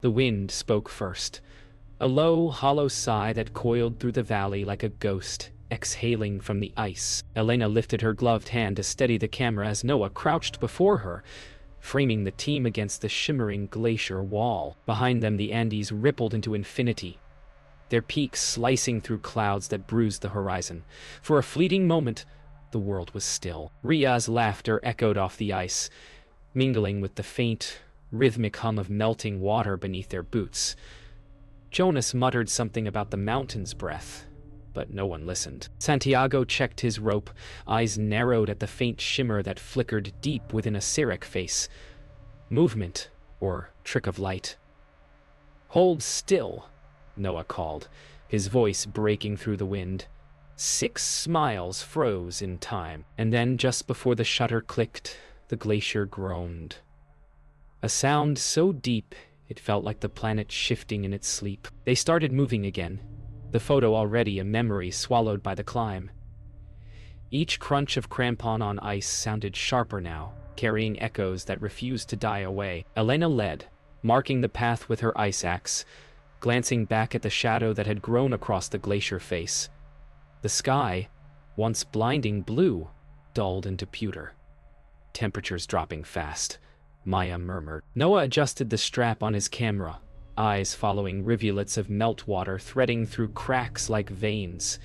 The wind spoke first, a low, hollow sigh that coiled through the valley like a ghost, exhaling from the ice. Elena lifted her gloved hand to steady the camera as Noah crouched before her, framing the team against the shimmering glacier wall. Behind them, the Andes rippled into infinity, their peaks slicing through clouds that bruised the horizon. For a fleeting moment, the world was still. Ria's laughter echoed off the ice, mingling with the faint, rhythmic hum of melting water beneath their boots. Jonas muttered something about the mountain's breath, but no one listened. Santiago checked his rope, eyes narrowed at the faint shimmer that flickered deep within a Serac face. Movement, or trick of light. "Hold still," Noah called, his voice breaking through the wind. 6 smiles froze in time, and then just before the shutter clicked, the glacier groaned. A sound so deep it felt like the planet shifting in its sleep. They started moving again, the photo already a memory swallowed by the climb. Each crunch of crampon on ice sounded sharper now, carrying echoes that refused to die away. Elena led, marking the path with her ice axe, glancing back at the shadow that had grown across the glacier face. The sky, once blinding blue, dulled into pewter. Temperatures dropping fast, Maya murmured. Noah adjusted the strap on his camera, eyes following rivulets of meltwater threading through cracks like veins.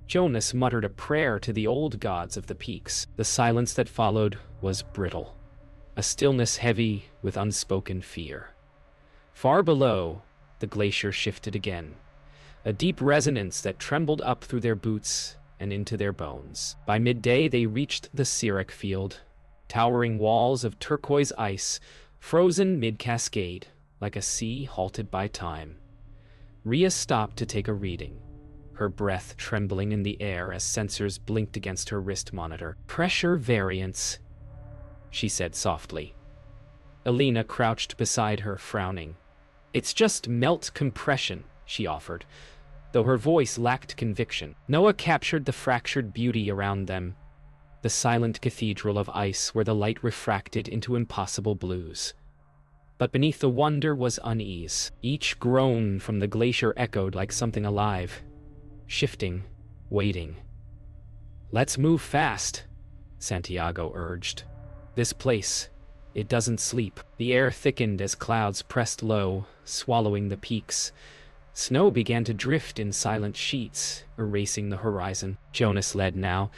Jonas muttered a prayer to the old gods of the peaks. The silence that followed was brittle, a stillness heavy with unspoken fear. Far below, the glacier shifted again, a deep resonance that trembled up through their boots and into their bones. By midday, they reached the Serac field, towering walls of turquoise ice, frozen mid-cascade, like a sea halted by time. Ria stopped to take a reading, her breath trembling in the air as sensors blinked against her wrist monitor. "Pressure variance," she said softly. Elena crouched beside her, frowning. "It's just melt compression," she offered, though her voice lacked conviction. Noah captured the fractured beauty around them, the silent cathedral of ice where the light refracted into impossible blues. But beneath the wonder was unease. Each groan from the glacier echoed like something alive, shifting, waiting. "Let's move fast," Santiago urged. "This place, it doesn't sleep." The air thickened as clouds pressed low, swallowing the peaks. Snow began to drift in silent sheets, erasing the horizon. Jonas led now,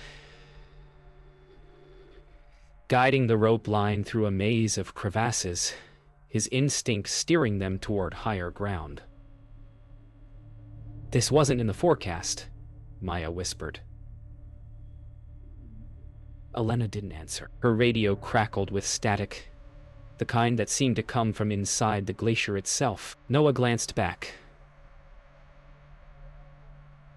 guiding the rope line through a maze of crevasses, his instinct steering them toward higher ground. "This wasn't in the forecast," Maya whispered. Elena didn't answer. Her radio crackled with static, the kind that seemed to come from inside the glacier itself. Noah glanced back.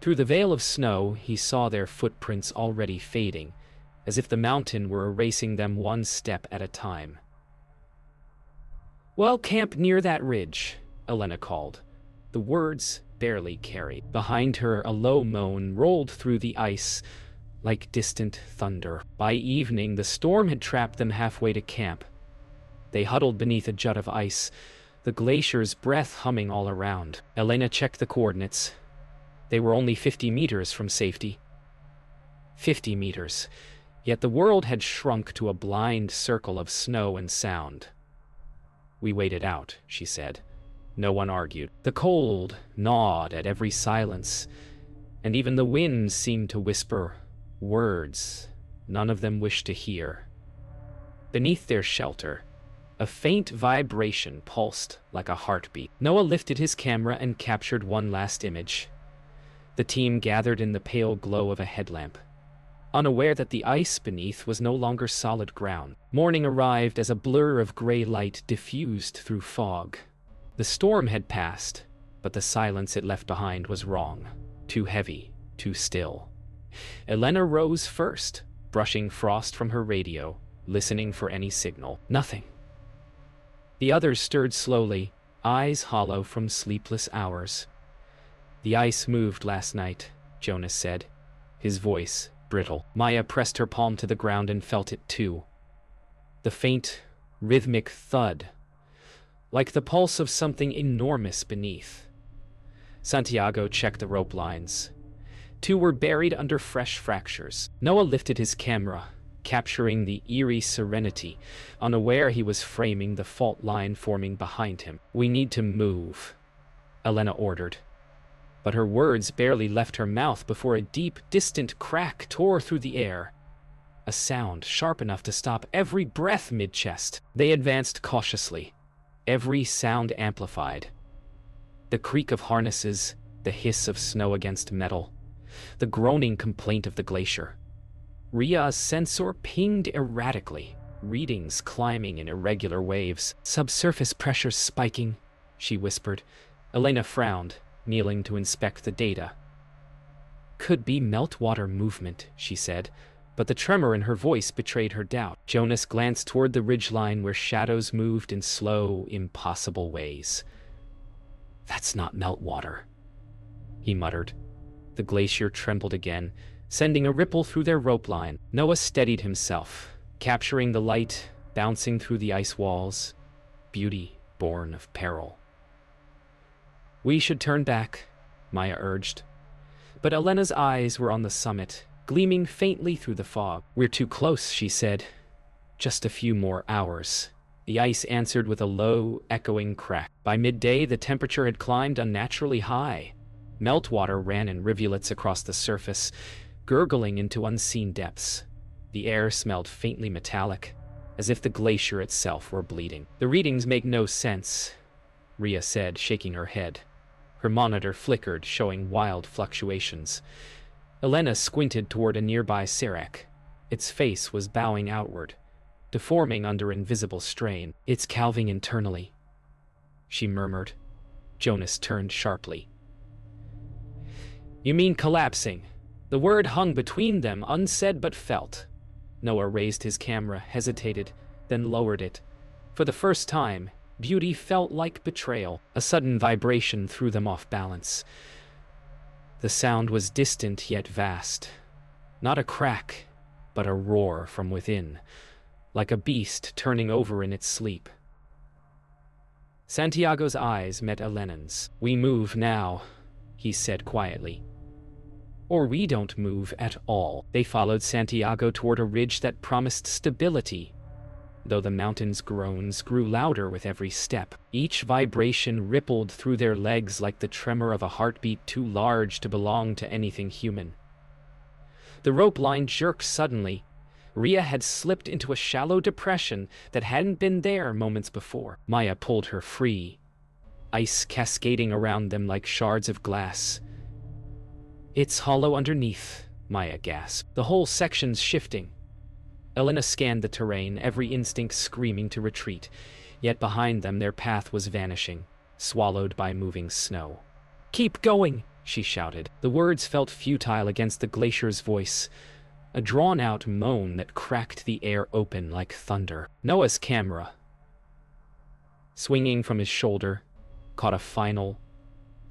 Through the veil of snow, he saw their footprints already fading, as if the mountain were erasing them one step at a time. "Well, camp near that ridge," Elena called. The words barely carried. Behind her, a low moan rolled through the ice like distant thunder. By evening, the storm had trapped them halfway to camp. They huddled beneath a jut of ice, the glacier's breath humming all around. Elena checked the coordinates. They were only 50 meters from safety. 50 meters. Yet the world had shrunk to a blind circle of snow and sound. "We waited out," she said. No one argued. The cold gnawed at every silence, and even the winds seemed to whisper words none of them wished to hear. Beneath their shelter, a faint vibration pulsed like a heartbeat. Noah lifted his camera and captured one last image. The team gathered in the pale glow of a headlamp, unaware that the ice beneath was no longer solid ground. Morning arrived as a blur of gray light diffused through fog. The storm had passed, but the silence it left behind was wrong. Too heavy, too still. Elena rose first, brushing frost from her radio, listening for any signal. Nothing. The others stirred slowly, eyes hollow from sleepless hours. "The ice moved last night," Jonas said, his voice brittle. Maya pressed her palm to the ground and felt it too. The faint, rhythmic thud, like the pulse of something enormous beneath. Santiago checked the rope lines. 2 were buried under fresh fractures. Noah lifted his camera, capturing the eerie serenity, unaware he was framing the fault line forming behind him. "We need to move," Elena ordered. But her words barely left her mouth before a deep, distant crack tore through the air. A sound sharp enough to stop every breath mid-chest. They advanced cautiously, every sound amplified. The creak of harnesses, the hiss of snow against metal, the groaning complaint of the glacier. Ria's sensor pinged erratically, readings climbing in irregular waves. "Subsurface pressures spiking," she whispered. Elena frowned, kneeling to inspect the data. "Could be meltwater movement," she said, but the tremor in her voice betrayed her doubt. Jonas glanced toward the ridgeline where shadows moved in slow, impossible ways. "That's not meltwater," he muttered. The glacier trembled again, sending a ripple through their rope line. Noah steadied himself, capturing the light, bouncing through the ice walls. Beauty born of peril. "We should turn back," Maya urged. But Elena's eyes were on the summit, gleaming faintly through the fog. "We're too close," she said. "Just a few more hours." The ice answered with a low, echoing crack. By midday, the temperature had climbed unnaturally high. Meltwater ran in rivulets across the surface, gurgling into unseen depths. The air smelled faintly metallic, as if the glacier itself were bleeding. "The readings make no sense," Ria said, shaking her head. Her monitor flickered, showing wild fluctuations. Elena squinted toward a nearby Serac. Its face was bowing outward, deforming under invisible strain. "It's calving internally," she murmured. Jonas turned sharply. "You mean collapsing?" The word hung between them, unsaid but felt. Noah raised his camera, hesitated, then lowered it. For the first time, beauty felt like betrayal. A sudden vibration threw them off balance. The sound was distant yet vast. Not a crack, but a roar from within, like a beast turning over in its sleep. Santiago's eyes met Elena's. "We move now," he said quietly. "Or we don't move at all." They followed Santiago toward a ridge that promised stability, though the mountain's groans grew louder with every step. Each vibration rippled through their legs like the tremor of a heartbeat too large to belong to anything human. The rope line jerked suddenly. Ria had slipped into a shallow depression that hadn't been there moments before. Maya pulled her free, ice cascading around them like shards of glass. "It's hollow underneath," Maya gasped. "The whole section's shifting." Elena scanned the terrain, every instinct screaming to retreat, yet behind them their path was vanishing, swallowed by moving snow. "Keep going!" she shouted. The words felt futile against the glacier's voice, a drawn-out moan that cracked the air open like thunder. Noah's camera, swinging from his shoulder, caught a final,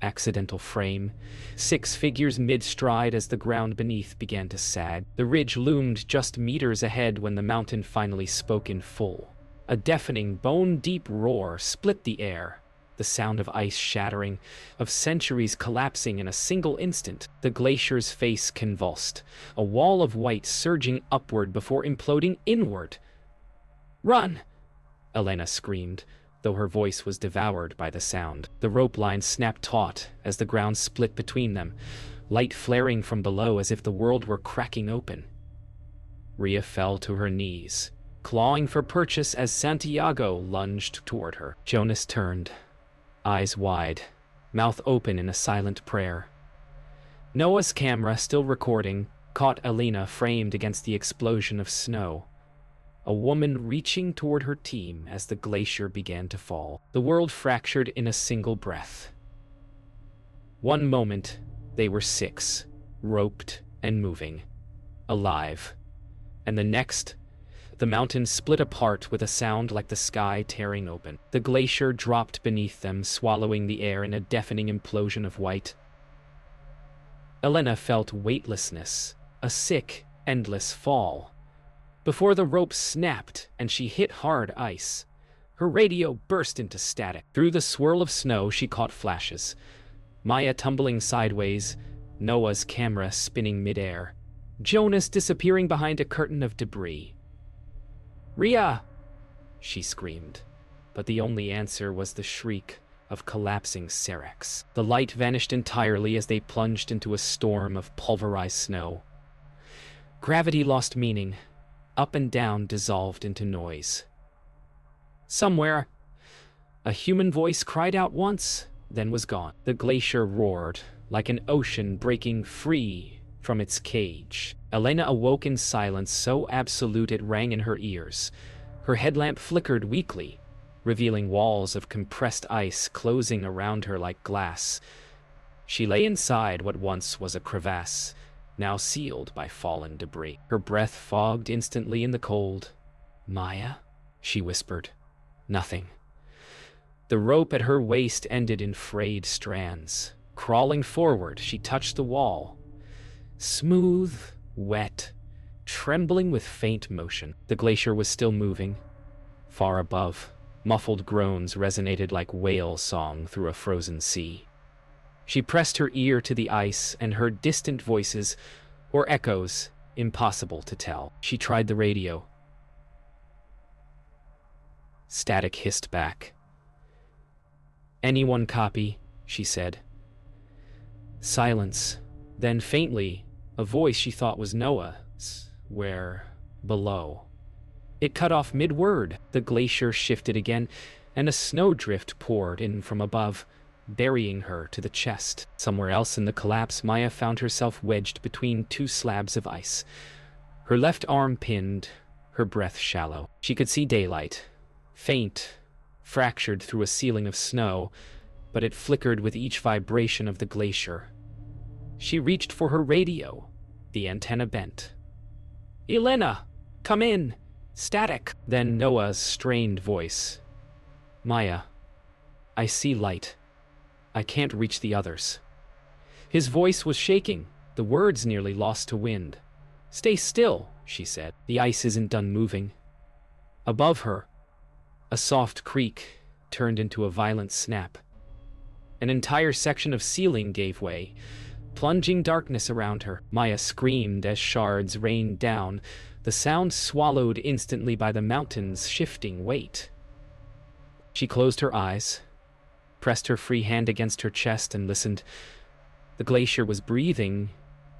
accidental frame, 6 figures mid-stride as the ground beneath began to sag. The ridge loomed just meters ahead when the mountain finally spoke in full. A deafening, bone-deep roar split the air, the sound of ice shattering, of centuries collapsing in a single instant. The glacier's face convulsed, a wall of white surging upward before imploding inward. "Run!" Elena screamed, though her voice was devoured by the sound. The rope line snapped taut as the ground split between them, light flaring from below as if the world were cracking open. Ria fell to her knees, clawing for purchase as Santiago lunged toward her. Jonas turned, eyes wide, mouth open in a silent prayer. Noah's camera, still recording, caught Elena framed against the explosion of snow, a woman reaching toward her team as the glacier began to fall. The world fractured in a single breath. One moment, they were 6, roped and moving, alive. And the next, the mountain split apart with a sound like the sky tearing open. The glacier dropped beneath them, swallowing the air in a deafening implosion of white. Elena felt weightlessness, a sick, endless fall, before the rope snapped and she hit hard ice. Her radio burst into static. Through the swirl of snow, she caught flashes. Maya tumbling sideways, Noah's camera spinning midair, Jonas disappearing behind a curtain of debris. "Rhea!" she screamed, but the only answer was the shriek of collapsing Seracs. The light vanished entirely as they plunged into a storm of pulverized snow. Gravity lost meaning. Up and down dissolved into noise. Somewhere, a human voice cried out once, then was gone. The glacier roared, like an ocean breaking free from its cage. Elena awoke in silence so absolute it rang in her ears. Her headlamp flickered weakly, revealing walls of compressed ice closing around her like glass. She lay inside what once was a crevasse, now sealed by fallen debris. Her breath fogged instantly in the cold. "Maya?" she whispered. Nothing. The rope at her waist ended in frayed strands. Crawling forward, she touched the wall. Smooth, wet, trembling with faint motion. The glacier was still moving. Far above, muffled groans resonated like whale song through a frozen sea. She pressed her ear to the ice and heard distant voices, or echoes, impossible to tell. She tried the radio. Static hissed back. "Anyone copy?" she said. Silence. Then faintly, a voice she thought was Noah's, where below. It cut off mid-word. The glacier shifted again, and a snowdrift poured in from above, burying her to the chest. Somewhere else in the collapse, Maya found herself wedged between two slabs of ice. Her left arm pinned, her breath shallow. She could see daylight, faint, fractured through a ceiling of snow, but it flickered with each vibration of the glacier. She reached for her radio, the antenna bent. "Elena, come in! Static!" Then Noah's strained voice. "Maya, I see light. I can't reach the others." His voice was shaking, the words nearly lost to wind. "Stay still," she said. "The ice isn't done moving." Above her, a soft creak turned into a violent snap. An entire section of ceiling gave way, plunging darkness around her. Maya screamed as shards rained down, the sound swallowed instantly by the mountain's shifting weight. She closed her eyes, pressed her free hand against her chest, and listened. The glacier was breathing,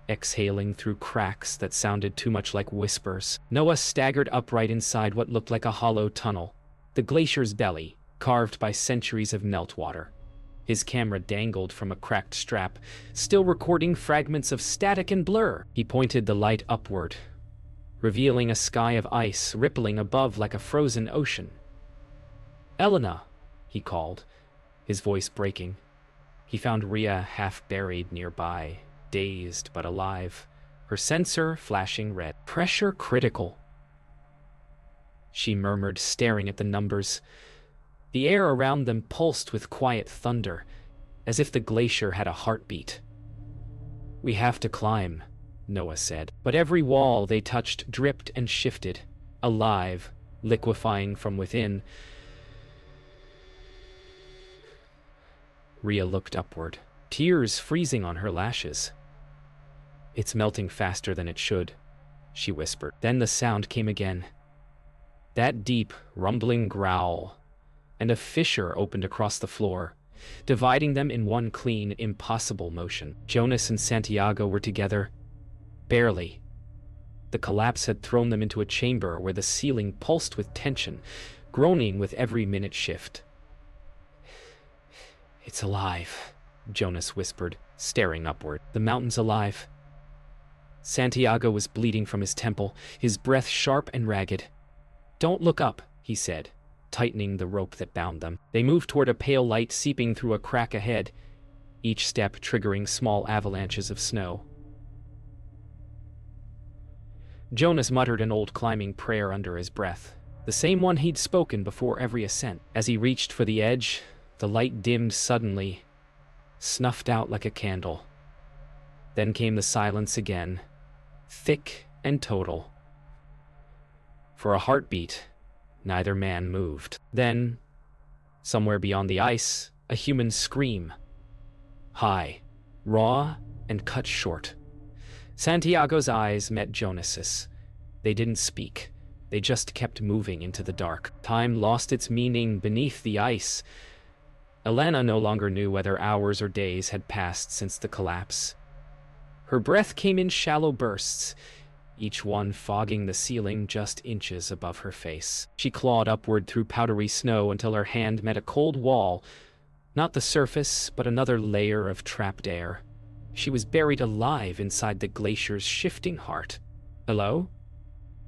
exhaling through cracks that sounded too much like whispers. Noah staggered upright inside what looked like a hollow tunnel, the glacier's belly, carved by centuries of meltwater. His camera dangled from a cracked strap, still recording fragments of static and blur. He pointed the light upward, revealing a sky of ice rippling above like a frozen ocean. "Elena," he called, his voice breaking. He found Rhea half buried nearby, dazed but alive, her sensor flashing red. "Pressure critical," she murmured, staring at the numbers. The air around them pulsed with quiet thunder, as if the glacier had a heartbeat. "We have to climb," Noah said. But every wall they touched dripped and shifted, alive, liquefying from within. Rhea looked upward, tears freezing on her lashes. "It's melting faster than it should," she whispered. Then the sound came again. That deep, rumbling growl, and a fissure opened across the floor, dividing them in one clean, impossible motion. Jonas and Santiago were together. Barely. The collapse had thrown them into a chamber where the ceiling pulsed with tension, groaning with every minute shift. "It's alive," Jonas whispered, staring upward. "The mountain's alive." Santiago was bleeding from his temple, his breath sharp and ragged. "Don't look up," he said, tightening the rope that bound them. They moved toward a pale light seeping through a crack ahead, each step triggering small avalanches of snow. Jonas muttered an old climbing prayer under his breath, the same one he'd spoken before every ascent. As he reached for the edge, the light dimmed suddenly, snuffed out like a candle. Then came the silence again, thick and total. For a heartbeat, Neither man moved. Then, somewhere beyond the ice, a human scream. High, raw, and cut short. Santiago's eyes met Jonas's. They didn't speak. They just kept moving into the dark. Time lost its meaning beneath the ice. Elena no longer knew whether hours or days had passed since the collapse. Her breath came in shallow bursts, each one fogging the ceiling just inches above her face. She clawed upward through powdery snow until her hand met a cold wall, not the surface, but another layer of trapped air. She was buried alive inside the glacier's shifting heart. "Hello?"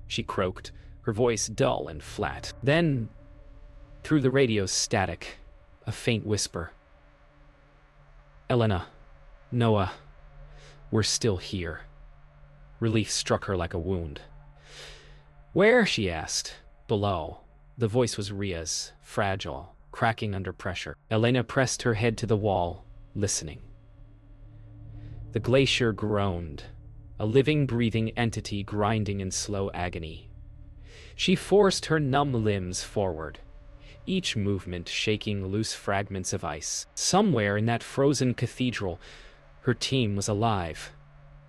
she croaked, her voice dull and flat. Then, through the radio's static, a faint whisper. "Elena, Noah, we're still here." Relief struck her like a wound. "Where?" she asked. "Below." The voice was Ria's, fragile, cracking under pressure. Elena pressed her head to the wall, listening. The glacier groaned, a living, breathing entity grinding in slow agony. She forced her numb limbs forward, each movement shaking loose fragments of ice. Somewhere in that frozen cathedral, her team was alive,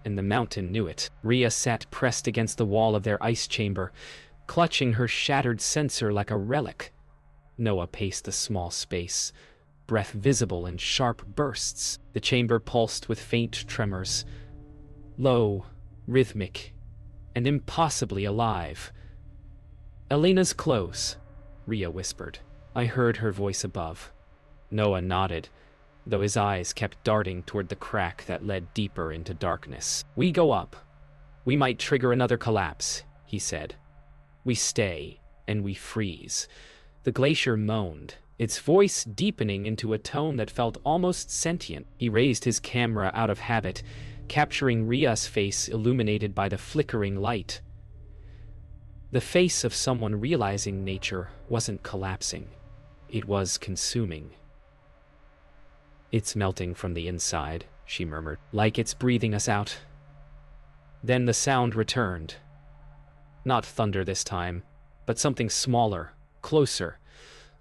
and the mountain knew it. Ria sat pressed against the wall of their ice chamber, clutching her shattered sensor like a relic. Noah paced the small space, breath visible in sharp bursts. The chamber pulsed with faint tremors, low, rhythmic, and impossibly alive. "Elena's close," Ria whispered. I heard her voice above. Noah nodded, though his eyes kept darting toward the crack that led deeper into darkness. "We go up. We might trigger another collapse," he said. "We stay, and we freeze." The glacier moaned, its voice deepening into a tone that felt almost sentient. He raised his camera out of habit, capturing Ria's face illuminated by the flickering light. The face of someone realizing nature wasn't collapsing. It was consuming. "It's melting from the inside," she murmured, "like it's breathing us out." Then the sound returned. Not thunder this time, but something smaller, closer,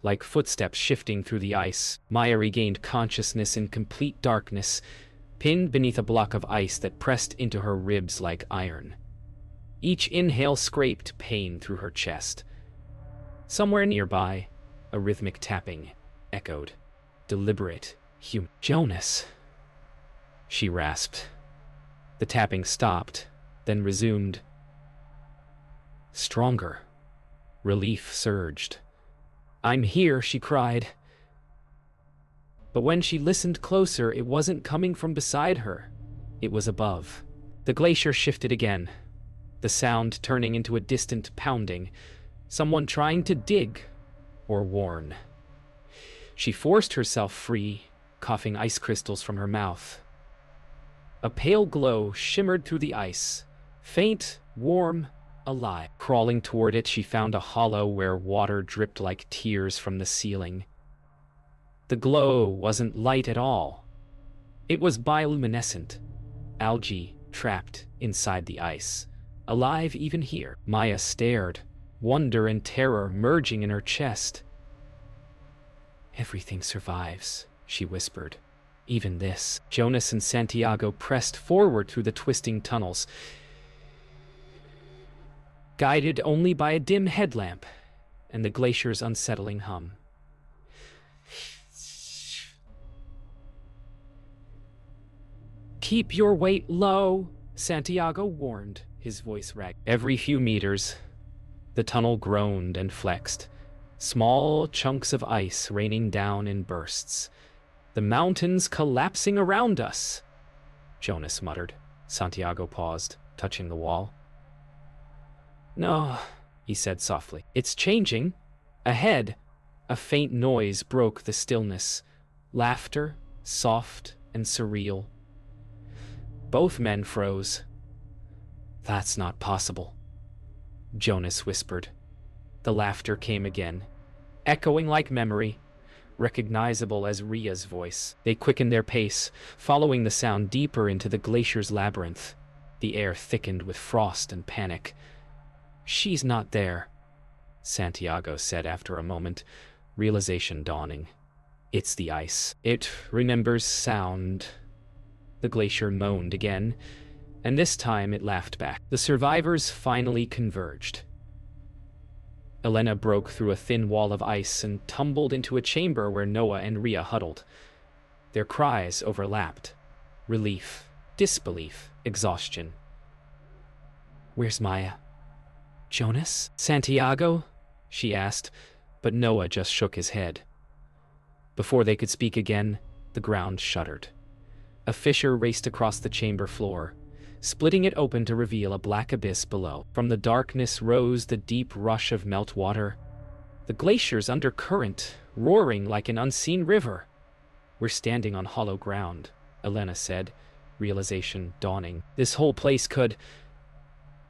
like footsteps shifting through the ice. Maya regained consciousness in complete darkness, pinned beneath a block of ice that pressed into her ribs like iron. Each inhale scraped pain through her chest. Somewhere nearby, a rhythmic tapping echoed, deliberate, human. "Jonas," she rasped. The tapping stopped, then resumed. Stronger. Relief surged. "I'm here," she cried. But when she listened closer, it wasn't coming from beside her. It was above. The glacier shifted again, the sound turning into a distant pounding, someone trying to dig or warn. She forced herself free, coughing ice crystals from her mouth. A pale glow shimmered through the ice, faint, warm, alive. Crawling toward it, she found a hollow where water dripped like tears from the ceiling. The glow wasn't light at all. It was bioluminescent, algae trapped inside the ice, alive even here. Maya stared, wonder and terror merging in her chest. "Everything survives," she whispered. "Even this." Jonas and Santiago pressed forward through the twisting tunnels, guided only by a dim headlamp and the glacier's unsettling hum. "Keep your weight low," Santiago warned, his voice ragged. Every few meters, the tunnel groaned and flexed, small chunks of ice raining down in bursts. "The mountains collapsing around us," Jonas muttered. Santiago paused, touching the wall. "No," he said softly. "It's changing." Ahead, a faint noise broke the stillness. Laughter, soft and surreal. Both men froze. "That's not possible," Jonas whispered. The laughter came again, echoing like memory, recognizable as Ria's voice. They quickened their pace, following the sound deeper into the glacier's labyrinth. The air thickened with frost and panic. "She's not there," Santiago said after a moment, realization dawning. It's the ice. It remembers sound. The glacier moaned again, and this time it laughed back. The survivors finally converged. Elena broke through a thin wall of ice and tumbled into a chamber where Noah and Rhea huddled. Their cries overlapped. Relief, disbelief, exhaustion. "Where's Maya?" "Jonas? Santiago?" she asked, but Noah just shook his head. Before they could speak again, the ground shuddered. A fissure raced across the chamber floor, splitting it open to reveal a black abyss below. From the darkness rose the deep rush of meltwater, the glacier's undercurrent roaring like an unseen river. "We're standing on hollow ground," Elena said, realization dawning. "This whole place could—"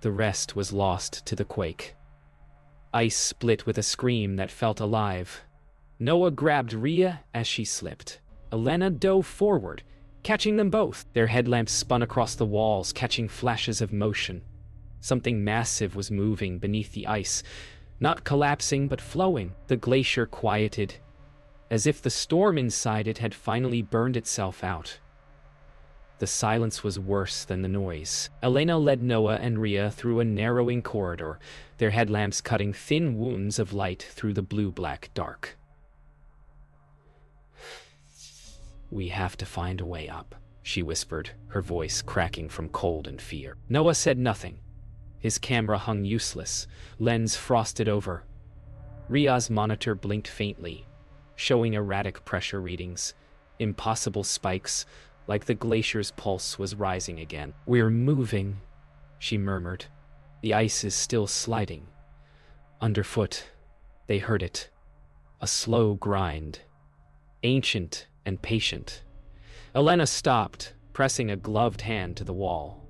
The rest was lost to the quake. Ice split with a scream that felt alive. Noah grabbed Rhea as she slipped. Elena dove forward, catching them both. Their headlamps spun across the walls, catching flashes of motion. Something massive was moving beneath the ice, not collapsing but flowing. The glacier quieted, as if the storm inside it had finally burned itself out. The silence was worse than the noise. Elena led Noah and Rhea through a narrowing corridor, their headlamps cutting thin wounds of light through the blue-black dark. "We have to find a way up," she whispered, her voice cracking from cold and fear. Noah said nothing. His camera hung useless, lens frosted over. Rhea's monitor blinked faintly, showing erratic pressure readings, impossible spikes, like the glacier's pulse was rising again. "We're moving," she murmured. "The ice is still sliding." Underfoot, they heard it. A slow grind. Ancient and patient. Elena stopped, pressing a gloved hand to the wall.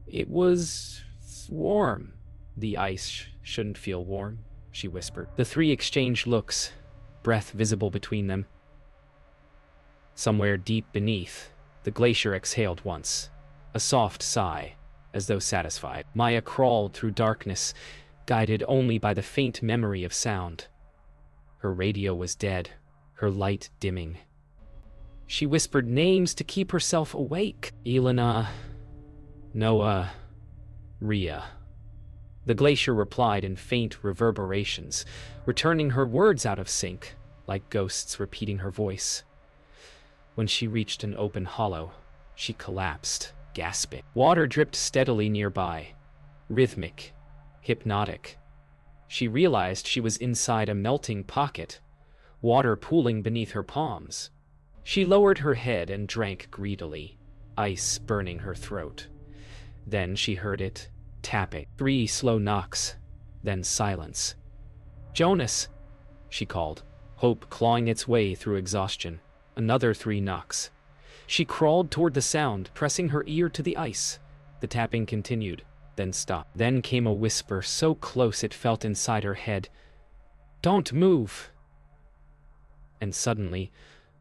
"It was warm." "The ice shouldn't feel warm," she whispered. The three exchanged looks, breath visible between them. Somewhere deep beneath, the glacier exhaled once, a soft sigh, as though satisfied. Maya crawled through darkness, guided only by the faint memory of sound. Her radio was dead, her light dimming. She whispered names to keep herself awake. Elena, Noah, Rhea. The glacier replied in faint reverberations, returning her words out of sync, like ghosts repeating her voice. When she reached an open hollow, she collapsed, gasping. Water dripped steadily nearby, rhythmic, hypnotic. She realized she was inside a melting pocket, water pooling beneath her palms. She lowered her head and drank greedily, ice burning her throat. Then she heard it, tapping. 3 slow knocks, then silence. "Jonas," she called, hope clawing its way through exhaustion. Another 3 knocks. She crawled toward the sound, pressing her ear to the ice. The tapping continued, then stopped. Then came a whisper so close it felt inside her head. "Don't move!" And suddenly,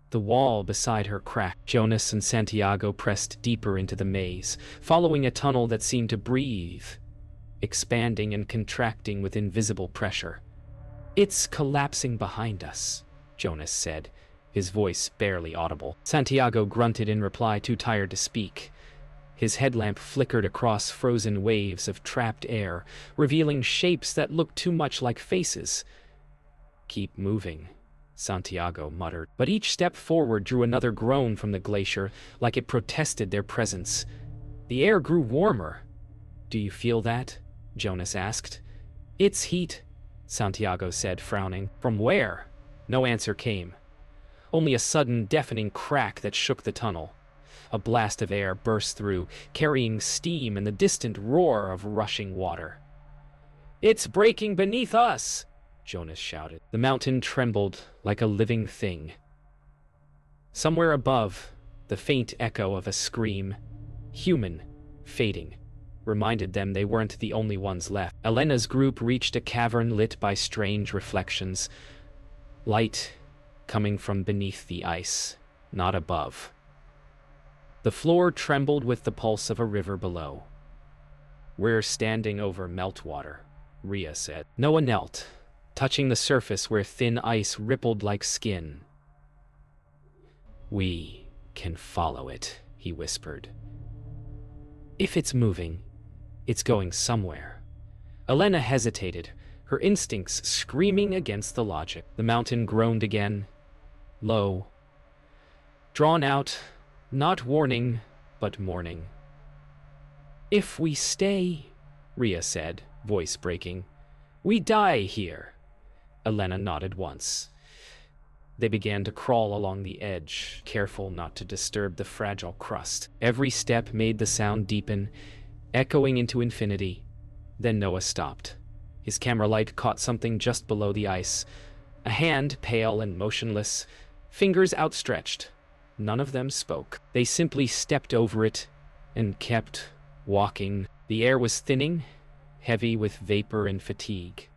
the wall beside her cracked. Jonas and Santiago pressed deeper into the maze, following a tunnel that seemed to breathe, expanding and contracting with invisible pressure. "It's collapsing behind us," Jonas said, his voice barely audible. Santiago grunted in reply, too tired to speak. His headlamp flickered across frozen waves of trapped air, revealing shapes that looked too much like faces. "Keep moving," Santiago muttered. But each step forward drew another groan from the glacier, like it protested their presence. The air grew warmer. "Do you feel that?" Jonas asked. "It's heat," Santiago said, frowning. "From where?" No answer came. Only a sudden, deafening crack that shook the tunnel. A blast of air burst through, carrying steam and the distant roar of rushing water. "It's breaking beneath us!" Jonas shouted. The mountain trembled like a living thing. Somewhere above, the faint echo of a scream, human, fading, reminded them they weren't the only ones left. Elena's group reached a cavern lit by strange reflections. Light coming from beneath the ice, not above. The floor trembled with the pulse of a river below. "We're standing over meltwater," Rhea said. Noah knelt, touching the surface where thin ice rippled like skin. We can follow it, he whispered. If it's moving, it's going somewhere. Elena hesitated, her instincts screaming against the logic. The mountain groaned again, low, drawn out, not warning, but mourning. If we stay, Rhea said, voice breaking, we die here. Elena nodded once. They began to crawl along the edge, careful not to disturb the fragile crust. Every step made the sound deepen, echoing into infinity. Then Noah stopped. His camera light caught something just below the ice. A hand, pale and motionless, fingers outstretched. None of them spoke. They simply stepped over it and kept walking. The air was thinning, heavy with vapor and fatigue.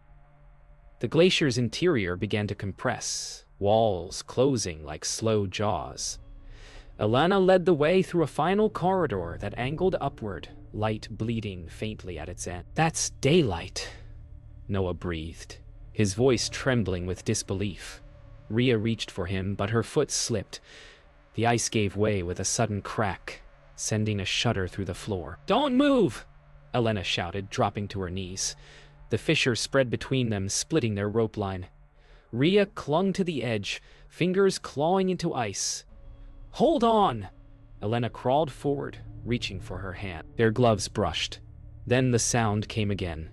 The glacier's interior began to compress, walls closing like slow jaws. Elena led the way through a final corridor that angled upward, light bleeding faintly at its end. That's daylight, Noah breathed, his voice trembling with disbelief. Rhea reached for him, but her foot slipped. The ice gave way with a sudden crack, sending a shudder through the floor. Don't move! Elena shouted, dropping to her knees. The fissure spread between them, splitting their rope line. Rhea clung to the edge, fingers clawing into ice. Hold on! Elena crawled forward, reaching for her hand. Their gloves brushed. Then the sound came again.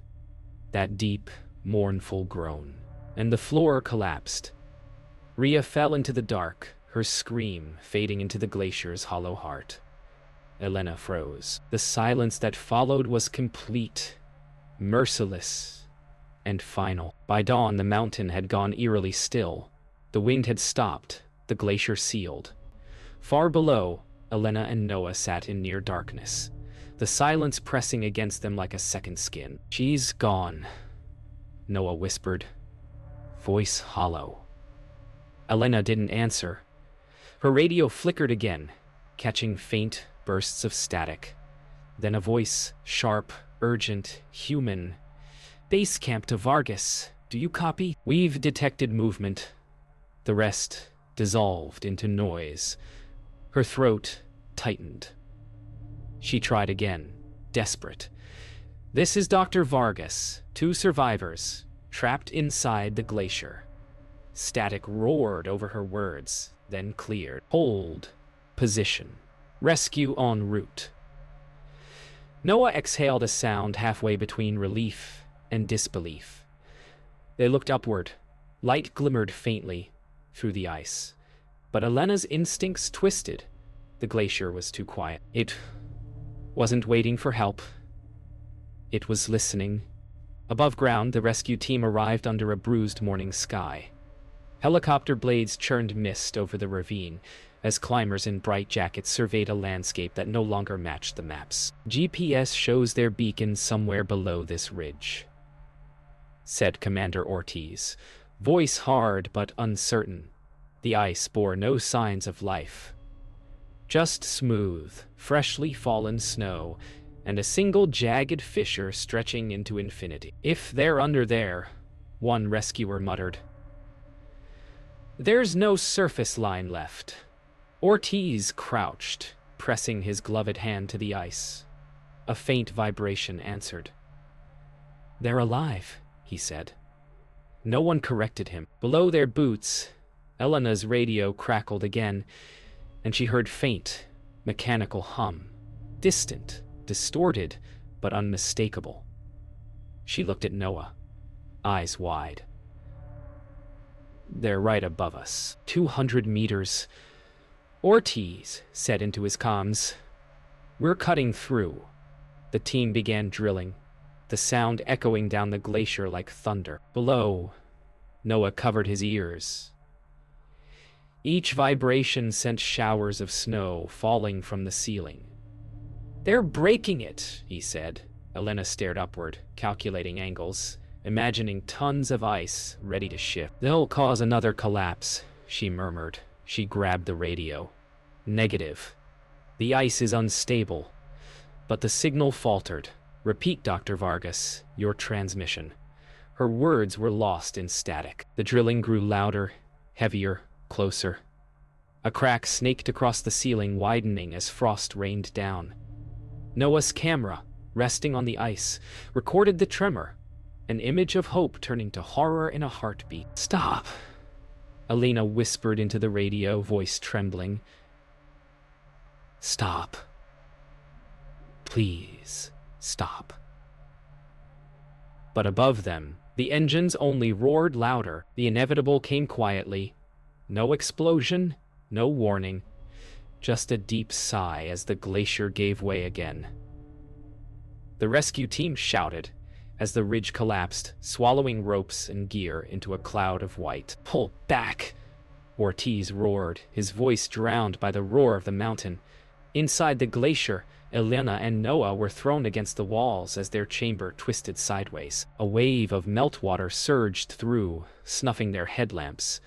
That deep, mournful groan. And the floor collapsed. Rhea fell into the dark, her scream fading into the glacier's hollow heart. Elena froze. The silence that followed was complete, merciless, and final. By dawn, the mountain had gone eerily still. The wind had stopped, the glacier sealed. Far below, Elena and Noah sat in near darkness, the silence pressing against them like a second skin. She's gone, Noah whispered, voice hollow. Elena didn't answer. Her radio flickered again, catching faint bursts of static. Then a voice, sharp, urgent, human. Base camp to Vargas. Do you copy? We've detected movement. The rest dissolved into noise. Her throat tightened. She tried again, desperate. This is Dr. Vargas, 2 survivors, trapped inside the glacier. Static roared over her words, then cleared. Hold. Position. Rescue en route. Noah exhaled a sound halfway between relief and disbelief. They looked upward. Light glimmered faintly through the ice. But Elena's instincts twisted. The glacier was too quiet. It wasn't waiting for help. It was listening. Above ground, the rescue team arrived under a bruised morning sky. Helicopter blades churned mist over the ravine as climbers in bright jackets surveyed a landscape that no longer matched the maps. GPS shows their beacon somewhere below this ridge, said Commander Ortiz, voice hard but uncertain. The ice bore no signs of life. Just smooth, freshly fallen snow, and a single jagged fissure stretching into infinity. If they're under there, one rescuer muttered. There's no surface line left. Ortiz crouched, pressing his gloved hand to the ice. A faint vibration answered. They're alive, he said. No one corrected him. Below their boots, Elena's radio crackled again, and she heard faint, mechanical hum. Distant, distorted, but unmistakable. She looked at Noah, eyes wide. They're right above us, 200 meters. Ortiz said into his comms, We're cutting through. The team began drilling, the sound echoing down the glacier like thunder. Below, Noah covered his ears. Each vibration sent showers of snow falling from the ceiling. They're breaking it, he said. Elena stared upward, calculating angles, imagining tons of ice ready to shift. They'll cause another collapse, she murmured. She grabbed the radio. Negative. The ice is unstable. But the signal faltered. Repeat, Dr. Vargas, your transmission. Her words were lost in static. The drilling grew louder, heavier, closer. A crack snaked across the ceiling, widening as frost rained down. Noah's camera, resting on the ice, recorded the tremor, an image of hope turning to horror in a heartbeat. "Stop," Elena whispered into the radio, voice trembling. "Stop. Please, stop." But above them, the engines only roared louder. The inevitable came quietly. No explosion, no warning, just a deep sigh as the glacier gave way again. The rescue team shouted as the ridge collapsed, swallowing ropes and gear into a cloud of white. "Pull back!" Ortiz roared, his voice drowned by the roar of the mountain. Inside the glacier, Elena and Noah were thrown against the walls as their chamber twisted sideways. A wave of meltwater surged through, snuffing their headlamps.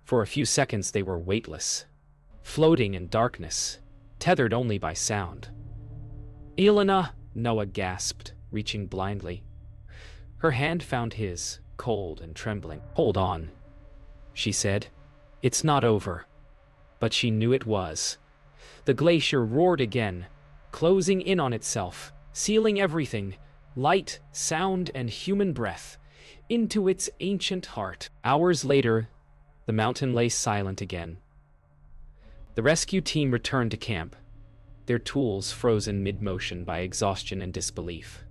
For a few seconds they were weightless, floating in darkness, tethered only by sound. "Elena!" Noah gasped, reaching blindly. Her hand found his, cold and trembling. "Hold on," she said. "It's not over." But she knew it was. The glacier roared again, closing in on itself, sealing everything, light, sound, and human breath, into its ancient heart. Hours later, the mountain lay silent again. The rescue team returned to camp, their tools frozen mid-motion by exhaustion and disbelief.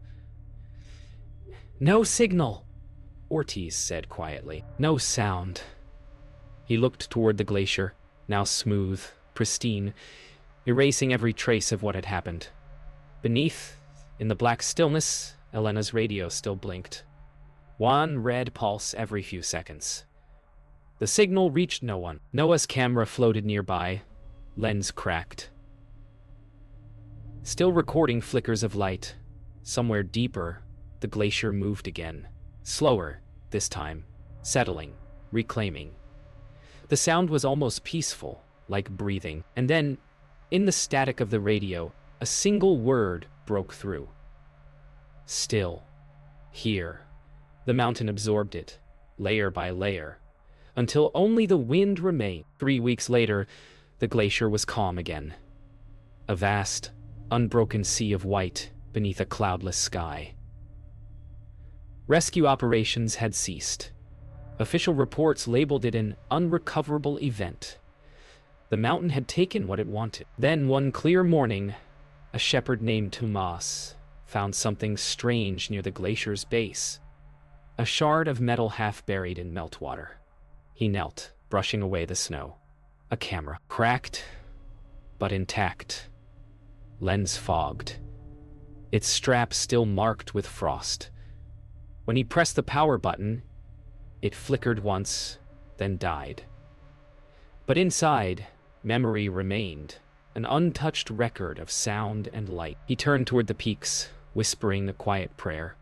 "No signal," Ortiz said quietly. "No sound." He looked toward the glacier, now smooth, pristine, erasing every trace of what had happened. Beneath, in the black stillness, Elena's radio still blinked. One red pulse every few seconds. The signal reached no one. Noah's camera floated nearby, lens cracked. Still recording flickers of light. Somewhere deeper, the glacier moved again. Slower, this time, settling, reclaiming. The sound was almost peaceful, like breathing. And then, in the static of the radio, a single word broke through. "Still. Here." The mountain absorbed it, layer by layer, until only the wind remained. 3 weeks later, the glacier was calm again. A vast, unbroken sea of white beneath a cloudless sky. Rescue operations had ceased. Official reports labeled it an unrecoverable event. The mountain had taken what it wanted. Then, one clear morning, a shepherd named Tomas found something strange near the glacier's base. A shard of metal half buried in meltwater. He knelt, brushing away the snow. A camera. Cracked, but intact. Lens fogged. Its strap still marked with frost. When he pressed the power button, it flickered once, then died. But inside, memory remained, an untouched record of sound and light. He turned toward the peaks, whispering a quiet prayer.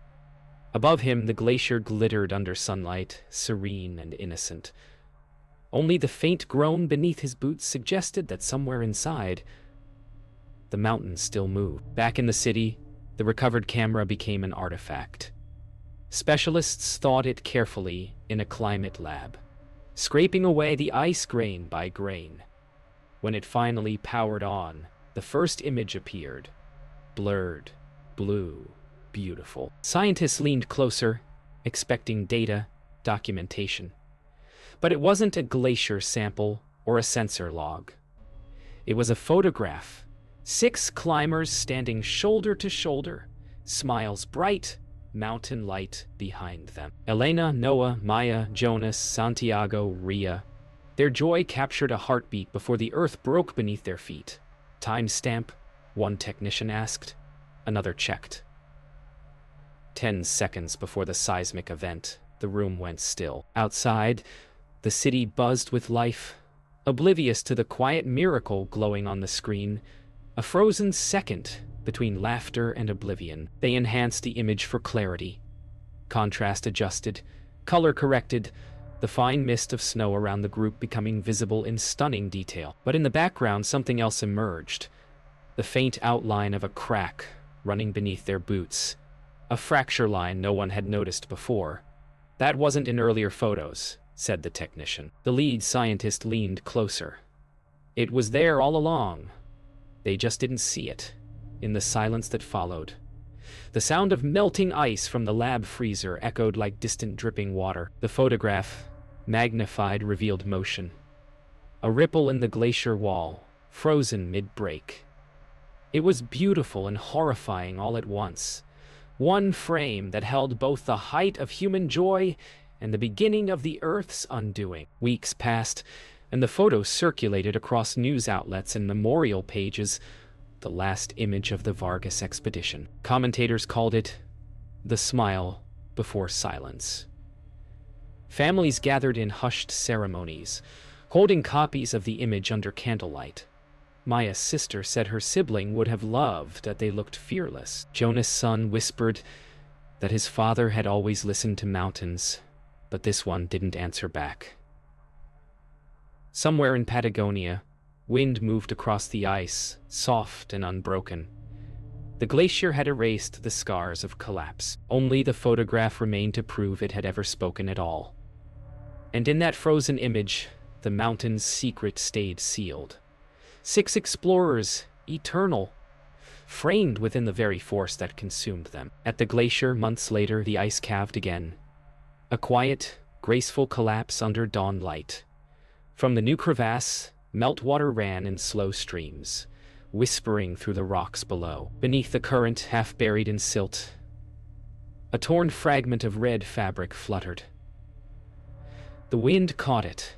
Above him, the glacier glittered under sunlight, serene and innocent. Only the faint groan beneath his boots suggested that somewhere inside, the mountain still moved. Back in the city, the recovered camera became an artifact. Specialists thawed it carefully in a climate lab, scraping away the ice grain by grain. When it finally powered on, the first image appeared. Blurred, blue, beautiful. Scientists leaned closer, expecting data, documentation. But it wasn't a glacier sample or a sensor log. It was a photograph. 6 climbers standing shoulder to shoulder, smiles bright, mountain light behind them. Elena, Noah, Maya, Jonas, Santiago, Ria. Their joy captured a heartbeat before the earth broke beneath their feet. "Timestamp?" one technician asked. Another checked. 10 seconds before the seismic event, the room went still. Outside, the city buzzed with life, oblivious to the quiet miracle glowing on the screen. A frozen second between laughter and oblivion. They enhanced the image for clarity. Contrast adjusted, color corrected, the fine mist of snow around the group becoming visible in stunning detail. But in the background, something else emerged. The faint outline of a crack running beneath their boots. A fracture line no one had noticed before. "That wasn't in earlier photos," said the technician. The lead scientist leaned closer. "It was there all along. They just didn't see it." In the silence that followed, the sound of melting ice from the lab freezer echoed like distant dripping water. The photograph, magnified, revealed motion. A ripple in the glacier wall, frozen mid-break. It was beautiful and horrifying all at once. One frame that held both the height of human joy and the beginning of the Earth's undoing. Weeks passed, and the photo circulated across news outlets and memorial pages, the last image of the Vargas expedition. Commentators called it the smile before silence. Families gathered in hushed ceremonies, holding copies of the image under candlelight. Maya's sister said her sibling would have loved that they looked fearless. Jonah's son whispered that his father had always listened to mountains, but this one didn't answer back. Somewhere in Patagonia, wind moved across the ice, soft and unbroken. The glacier had erased the scars of collapse. Only the photograph remained to prove it had ever spoken at all. And in that frozen image, the mountain's secret stayed sealed. 6 explorers, eternal, framed within the very force that consumed them. At the glacier, months later, the ice calved again. A quiet, graceful collapse under dawn light. From the new crevasse, meltwater ran in slow streams, whispering through the rocks below. Beneath the current, half buried in silt, a torn fragment of red fabric fluttered. The wind caught it,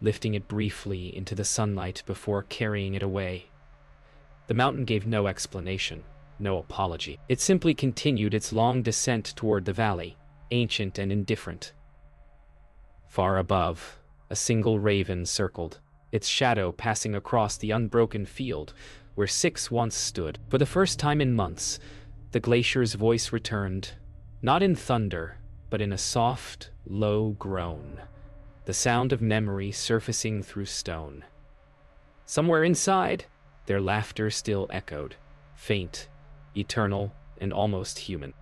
lifting it briefly into the sunlight before carrying it away. The mountain gave no explanation, no apology. It simply continued its long descent toward the valley, ancient and indifferent. Far above, a single raven circled, its shadow passing across the unbroken field where 6 once stood. For the first time in months, the glacier's voice returned, not in thunder, but in a soft, low groan, the sound of memory surfacing through stone. Somewhere inside, their laughter still echoed, faint, eternal, and almost human.